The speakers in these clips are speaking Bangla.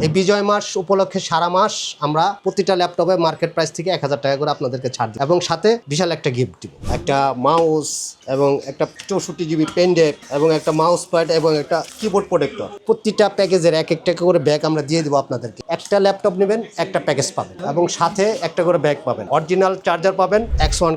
এই বিজয় মাস উপলক্ষে সারা মাস আমরা প্রতিটা ল্যাপটপে মার্কেট প্রাইস থেকে 1000 টাকা করে আপনাদেরকে ছাড় দিই এবং সাথে বিশাল একটা গিফট দিব, একটা মাউস এবং একটা 64GB পেন ড্রাইভ এবং একটা মাউস প্যাড এবং একটা কিবোর্ড প্রোটেক্টর। প্রতিটা প্যাকেজের এক টাকা করে ব্যাগ আমরা দিয়ে দেবো আপনাদেরকে। একটা ল্যাপটপ নেবেন একটা প্যাকেজ পাবেন এবং সাথে একটা করে ব্যাগ পাবেন, অরিজিনাল চার্জার পাবেন, X1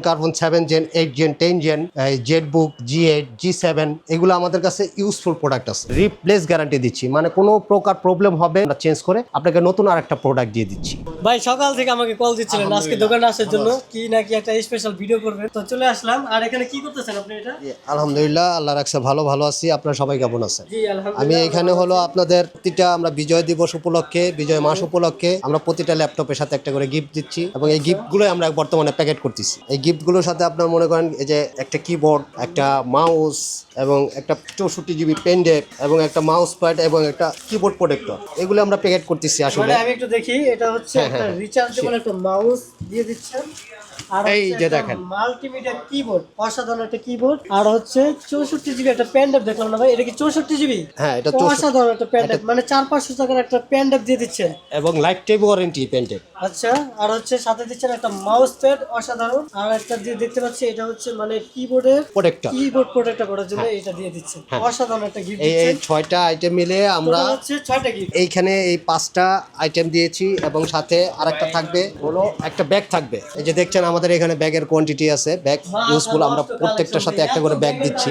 carbon 7 gen 8 gen 10 gen jetbook G8 G7 এগুলো আমাদের কাছে ইউজফুল প্রোডাক্ট আছে। রিপ্লেস গ্যারান্টি দিচ্ছি, মানে কোনো প্রকার প্রবলেম হবে আমরা চেঞ্জ করে আপনাকে নতুন আরেকটা প্রোডাক্ট দিয়ে দিচ্ছি। ভাই সকাল থেকে আমাকে কল দিচ্ছিলেন আজকে দোকানে আসার জন্য, কি নাকি একটা স্পেশাল ভিডিও করবেন, তো চলে আসলাম। আর এখানে কি করতেছেন আপনি? এটা আলহামদুলিল্লাহ, আল্লাহ রাখছে ভালো আছি। আপনারা সবাই কেমন আছেন? জি আলহামদুলিল্লাহ। আমি এখানে হলো আপনাদের প্রতিটা আমরা বিজয় দিবস উপলক্ষে, বিজয় মাস উপলক্ষে আমরা প্রতিটা ল্যাপটপের সাথে একটা করে গিফট দিচ্ছি এবং এই গিফটগুলো আমরা বর্তমানে প্যাকেট করতেছি। এই গিফটগুলোর সাথে আপনার মনে করেন এই যে একটা কিবোর্ড, একটা মাউস এবং একটা 64GB পেন ড্রাইভ এবং একটা মাউস প্যাড এবং একটা কিবোর্ড প্রোটেক্টর, এগুলো আমরা প্যাকেট করতেছি। আসলে আমি একটু দেখি, এটা হচ্ছে একটা রিচার্জেবল একটা মাউস দিয়ে দিচ্ছেন, আর এই যে দেখেন মাল্টিমিডিয়া কিবোর্ড, অসাধারণ একটা কিবোর্ড, আর হচ্ছে 64GB একটা পেন ড্রাইভ দেখলাম না ভাই, এটা কি 64GB? হ্যাঁ, এটা অসাধারণ একটা পেন ড্রাইভ, মানে 400-500 টাকার একটা পেন ড্রাইভ দিয়ে দিচ্ছেন এবং lifetime warranty pen drive. আচ্ছা, আর হচ্ছে সাথে দিচ্ছেন একটা মাউস প্যাড অসাধারণ, আর একটা দিয়ে দেখতে পাচ্ছি এটা হচ্ছে মানে কিবোর্ড প্রোটেক্টর করার জন্য এটা দিয়ে দিচ্ছেন। অসাধারণ একটা গিফট এই দিচ্ছেন। 6টা আইটেম মিলে আমরা হচ্ছে 6টা গিফট এইখানে এই 5টা আইটেম দিয়েছি এবং সাথে আরেকটা থাকবে হলো একটা ব্যাগ থাকবে। এই যে দেখছেন আমাদের এখানে ব্যাগের কোয়ান্টিটি আছে, ব্যাগ ইউজফুল, আমরা প্রত্যেকটার সাথে একটা করে ব্যাগ দিচ্ছি।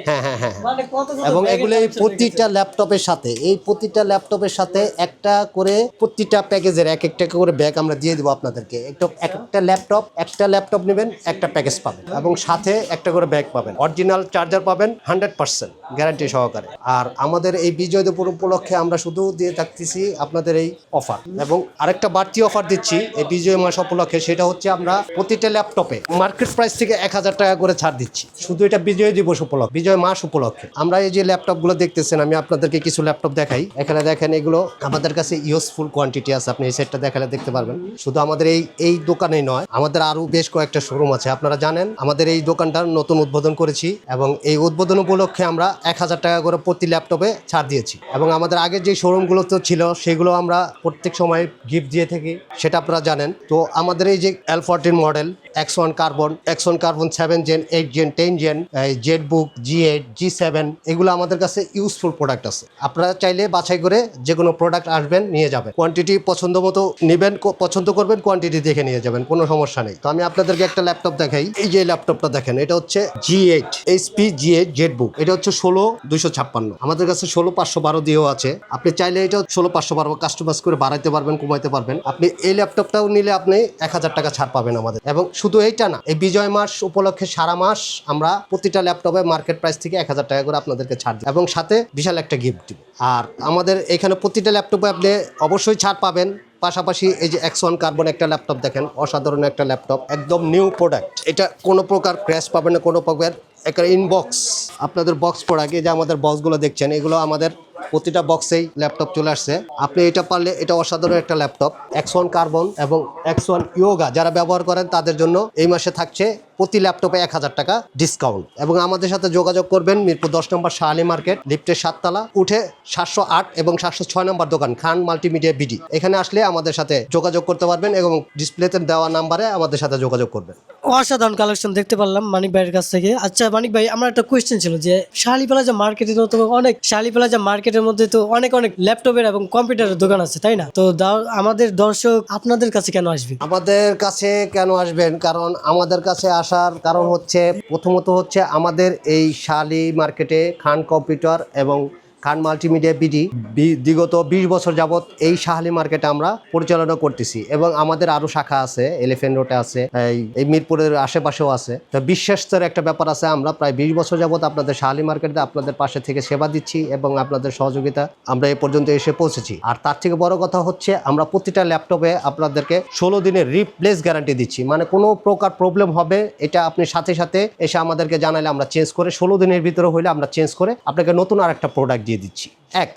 হ্যাঁ, মানে কত এবং এগুলো এই প্রতিটা ল্যাপটপের সাথে একটা করে প্রতিটা প্যাকেজের এক টাকা করে ব্যাগ আমরা দিয়ে দেবো আপনাদেরকে। একটা ল্যাপটপ নেবেন একটা প্যাকেজ পাবেন এবং সাথে একটা করে ব্যাগ পাবেন, অরিজিনাল চার্জার পাবেন 100% গ্যারান্টি সহকারে। আর আমাদের এই বিজয় দিবস উপলক্ষে আমরা শুধু দিয়ে থাকতেছি আপনাদের এই অফার, এবং আরেকটা বাড়তি অফার দিচ্ছি এই বিজয় মাস উপলক্ষে, সেটা হচ্ছে আমরা প্রতিটা ল্যাপটপে মার্কেট প্রাইস থেকে 1000 টাকা করে ছাড় দিচ্ছি। শুধু এটা বিজয় দিবস উপলক্ষে, বিজয় মাস উপলক্ষে। আমরা এই যে ল্যাপটপগুলো দেখতেছেন, আমি আপনাদেরকে কিছু ল্যাপটপ দেখাই। এখানে দেখেন এগুলো আমাদের কাছে ইউজফুল কোয়ান্টিটি আছে, আপনি এই সেটটা দেখালে দেখতে পারবেন। শুধু আমাদের এই দোকানেই নয়, আমাদের আরো বেশ কয়েকটা শোরুম আছে। আপনারা জানেন আমাদের এই দোকানটা নতুন উদ্বোধন করেছি এবং এই উদ্বোধন উপলক্ষে আমরা 1000 টাকা করে প্রতি ল্যাপটপে ছাড় দিয়েছি এবং আমাদের আগের যে শোরুমগুলো তো ছিল সেগুলো আমরা প্রত্যেক সময় গিফট দিয়ে থাকি, সেটা আপনারা জানেন। তো আমাদের এই যে L14 model, X1 carbon 7 gen 8 gen 10 gen jetbook G8 G7 এগুলো আমাদের কাছে ইউজফুল প্রোডাক্ট আছে। আপনারা চাইলে বাছাই করে যে কোনো প্রোডাক্ট আসবেন নিয়ে যাবেন, কোয়ান্টিটি পছন্দ মতো নেবেন, পছন্দ করবেন কোয়ান্টিটি দেখে নিয়ে যাবেন, কোনো সমস্যা নেই। তো আমি আপনাদেরকে একটা ল্যাপটপ দেখাই। এই যে ল্যাপটপটা দেখেন, এটা হচ্ছে G8 HP G8 জেটবুক, এটা হচ্ছে 16256, আমাদের কাছে 16512 দিয়েও আছে। আপনি চাইলে এটা 16512 কাস্টমাইজ করে বাড়াইতে পারবেন, কমাইতে পারবেন। আপনি এই ল্যাপটপটাও নিলে আপনি 1000 টাকা ছাড় পাবেন আমাদের। এবং শুধু এইটা না, এই বিজয় মাস উপলক্ষে সারা মাস আমরা প্রতিটা ল্যাপটপে মার্কেট প্রাইস থেকে 1000 টাকা করে আপনাদেরকে ছাড় দিই এবং সাথে বিশাল একটা গিফট দিব। আর আমাদের এখানে প্রতিটা ল্যাপটপে আপনি অবশ্যই ছাড় পাবেন। পাশাপাশি এই যে X1 কার্বন একটা ল্যাপটপ দেখেন, অসাধারণ একটা ল্যাপটপ, একদম নিউ প্রোডাক্ট। এটা কোনো প্রকার ক্র্যাশ পাবেন না, কোনো প্রকার একটা ইনবক্স আপনাদের বক্স প্রোডাক্ট। এই যে আমাদের বক্সগুলো দেখছেন, এগুলো আমাদের প্রতিটা বক্সেই ল্যাপটপ চলে আসছে। আপনি এটা পারলে, এটা অসাধারণ একটা ল্যাপটপ। X1 কার্বন এবং X1 ইয়োগা যারা ব্যবহার করেন তাদের জন্য এই মাসে থাকছে প্রতি ল্যাপটপে 1000 টাকা ডিসকাউন্ট। এবং আমাদের সাথে যোগাযোগ করবেন মিরপুর 10 নম্বর শাহালি মার্কেট, লিফটের 7 তলা, উঠে 708 এবং 706 নম্বর দোকান খান মাল্টিমিডিয়া বিডি। এখানে আসলে আমাদের সাথে যোগাযোগ করতে পারবেন এবং ডিসপ্লেতে দেওয়া নাম্বারে আমাদের সাথে যোগাযোগ করবেন। অসাধারণ কালেকশন দেখতে পারলাম মানিক ভাইয়ের কাছ থেকে। আচ্ছা মানিক ভাই, আমার একটা কোয়েশ্চেন ছিল যে শাহালি প্লাজা মার্কেটে তো শাহালি প্লাজা মার্কেটের মধ্যে তো অনেক ল্যাপটপের এবং কম্পিউটারের দোকান আছে, তাই না? তো আমাদের দর্শক আপনাদের কাছে কেন আসবে? আমাদের কাছে কেন আসবেন, কারণ আমাদের কাছে আসার কারণ হচ্ছে, প্রথমত হচ্ছে আমাদের এই শাহালি মার্কেটে খান কম্পিউটার এবং খান মাল্টিমিডিয়া বিডি বিগত 20 বছর যাবত এই শাহালি মার্কেটে আমরা পরিচালনা করতেছি এবং আমাদের আরো শাখা আছে, এলিফ্যান্ট রোডে আছে, এই মিরপুরের আশেপাশেও আছে। তো বিশ্বাসের একটা ব্যাপার আছে। আমরা প্রায় 20 বছর যাবত আপনাদের শাহালি মার্কেটে আপনাদের পাশে থেকে সেবা দিচ্ছি এবং আপনাদের সহযোগিতা আমরা এ পর্যন্ত এসে পৌঁছেছি। আর তার থেকে বড় কথা হচ্ছে, আমরা প্রতিটা ল্যাপটপে আপনাদেরকে 16 দিনের রিপ্লেস গ্যারান্টি দিচ্ছি, মানে কোনো প্রকার প্রবলেম হবে এটা আপনি সাথে সাথে এসে আমাদেরকে জানালে আমরা চেঞ্জ করে 16 দিনের ভিতরে হইলে আমরা চেঞ্জ করে আপনাকে নতুন আরেকটা প্রোডাক্ট দিয়ে দিচ্ছি।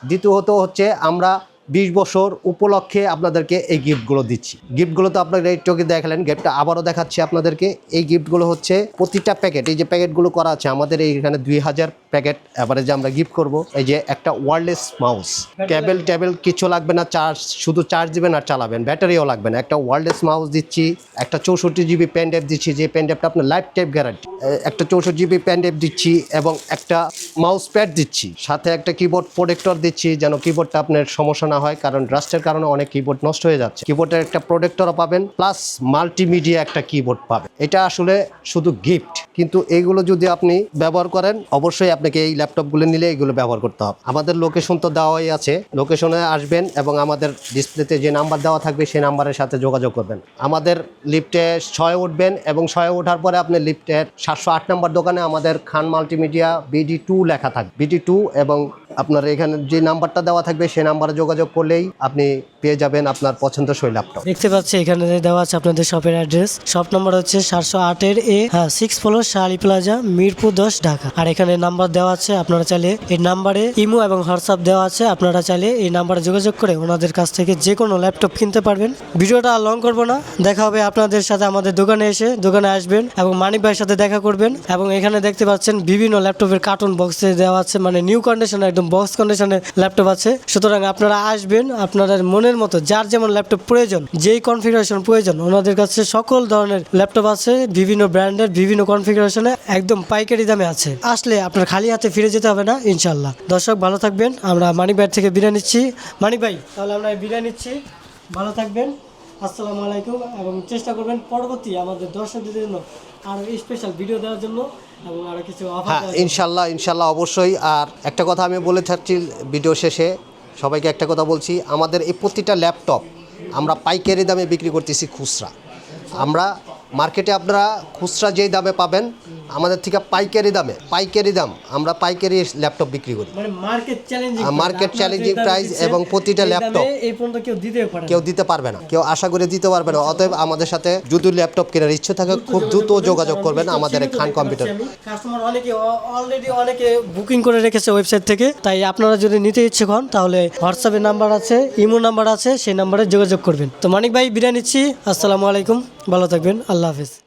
দ্বিতীয়ত হচ্ছে আমরা 20 বছর উপলক্ষে আপনাদেরকে এই গিফটগুলো দিচ্ছি। গিফটগুলো তো আপনারা একটু দেখালেন, গিফটটা আবারও দেখাচ্ছি আপনাদেরকে। এই গিফটগুলো হচ্ছে প্রতিটা প্যাকেট, এই যে প্যাকেটগুলো করা আছে আমাদের এইখানে 2000 প্যাকেট এভারেজে আমরা গিফট করব। এই যে একটা ওয়্যারলেস মাউস, কেবল টেবিল কিছু লাগবে না, চার্জ শুধু চার্জ দিবেন আর চালাবেন, ব্যাটারিও লাগবে না। একটা ওয়্যারলেস মাউস দিচ্ছি, একটা 64 জিবি পেন ড্রাইভ দিচ্ছি, যে পেন ড্রাইভটা আপনার লাইফ টাইম গ্যারান্টি। একটা 64 জিবি পেন ড্রাইভ দিচ্ছি এবং একটা মাউস প্যাড দিচ্ছি, সাথে একটা কিবোর্ড প্রোটেক্টর দিচ্ছি, যেন কিবোর্ডটা আপনার সমস্যা না হয়, কারণ রাস্টের কারণে অনেক কিবোর্ড নষ্ট হয়ে যাচ্ছে। কিবোর্ডের একটা প্রোটেক্টরও পাবেন, প্লাস মাল্টিমিডিয়া একটা কিবোর্ড পাবেন। এটা আসলে শুধু গিফট, কিন্তু এইগুলো যদি আপনি ব্যবহার করেন অবশ্যই আপনাকে এই ল্যাপটপগুলো নিলে এগুলো ব্যবহার করতে হবে। আমাদের লোকেশন তো দেওয়াই আছে, লোকেশনে আসবেন এবং আমাদের ডিসপ্লেতে যে নাম্বার দেওয়া থাকবে সেই নাম্বারের সাথে যোগাযোগ করবেন। আমাদের লিফটে 6 উঠবেন এবং 6 ওঠার পরে আপনি লিফটের 708 নম্বর দোকানে আমাদের খান মাল্টিমিডিয়া BD2 লেখা থাকবে, BD2, এবং আপনার এখানে যে নাম্বারটা দেওয়া থাকবে সেই নাম্বারে যোগাযোগ করলেই আপনি পেয়ে যাবেন আপনার পছন্দসই ল্যাপটপ। দেখতে পাচ্ছি এখানে দেওয়া আছে আপনাদের শপের অ্যাড্রেস। শপ নাম্বার হচ্ছে 708-A 6 floor Shahali plaza, Mirpur 10, Dhaka. আর এখানে নাম্বার দেওয়া আছে, আপনারা চাইলে এই নাম্বারে ইমো এবং হোয়াটসঅ্যাপ দেওয়া আছে, আপনারা চাইলে এই নাম্বারে যোগাযোগ করে ওনাদের কাছ থেকে যে কোনো ল্যাপটপ কিনতে পারবেন। ভিডিওটা আর লং করবো না, দেখা হবে আপনাদের সাথে আমাদের দোকানে এসে, দোকানে আসবেন এবং মানিক ভাইয়ের সাথে দেখা করবেন। এবং এখানে দেখতে পাচ্ছেন বিভিন্ন ল্যাপটপের কার্টুন বক্সে দেওয়া আছে, মানে নিউ কন্ডিশনে, একদম বক্স কন্ডিশনের ল্যাপটপ আছে। সুতরাং আপনারা আসবেন, আপনাদের মনের মতো যার যেমন ল্যাপটপ প্রয়োজন, যেই কনফিগারেশন প্রয়োজন, ওনাদের কাছে সকল ধরনের ল্যাপটপ আছে, বিভিন্ন ব্র্যান্ডের, বিভিন্ন কনফিগারেশনে, একদম পাইকারি দামে আছে। আসলে আপনার খালি হাতে ফিরে যেতে হবে না ইনশাল্লাহ। দর্শক ভালো থাকবেন, আমরা মানিক ভাইয়ের থেকে বিদায় নিচ্ছি। মানিক ভাই, তাহলে আমরা বিদায় নিচ্ছি, ভালো থাকবেন, আসসালামু আলাইকুম। এবং চেষ্টা করবেন পরবর্তী আমাদের দর্শকদের জন্য আরও স্পেশাল ভিডিও দেওয়ার জন্য এবং আরও কিছু অফার। হ্যাঁ, ইনশাল্লাহ অবশ্যই। আর একটা কথা আমি বলে থাকছি ভিডিও শেষে, সবাইকে একটা কথা বলছি, আমাদের এই প্রতিটা ল্যাপটপ আমরা পাইকারি দামে বিক্রি করতেছি খুচরা। আমরা মার্কেটে আপনারা খুচরা যেই দামে পাবেন, আমাদের থেকে পাইকারি দাম আমরা পাইকারি ল্যাপটপ বিক্রি করি, মানে মার্কেট চ্যালেঞ্জিং প্রাইস। এবং প্রতিটা ল্যাপটপ এই পর্যন্ত কেউ দিতে পারবে না, কেউ আশা করে দিতে পারবে না। অতএব আমাদের সাথে যদি ল্যাপটপ কেনার ইচ্ছে থাকে খুব দ্রুত যোগাযোগ করবেন আমাদের এই খান কম্পিউটার। কাস্টমার অনেকে বুকিং করে রেখেছে ওয়েবসাইট থেকে, তাই আপনারা যদি নিতে ইচ্ছুক হন তাহলে হোয়াটসঅ্যাপে নাম্বার আছে, ইমো নাম্বার আছে, সেই নাম্বারে যোগাযোগ করবেন। তো মানিক ভাই বিদায় নিচ্ছি, আসসালামু আলাইকুম, ভালো থাকবেন, আল্লাহ হাফেজ।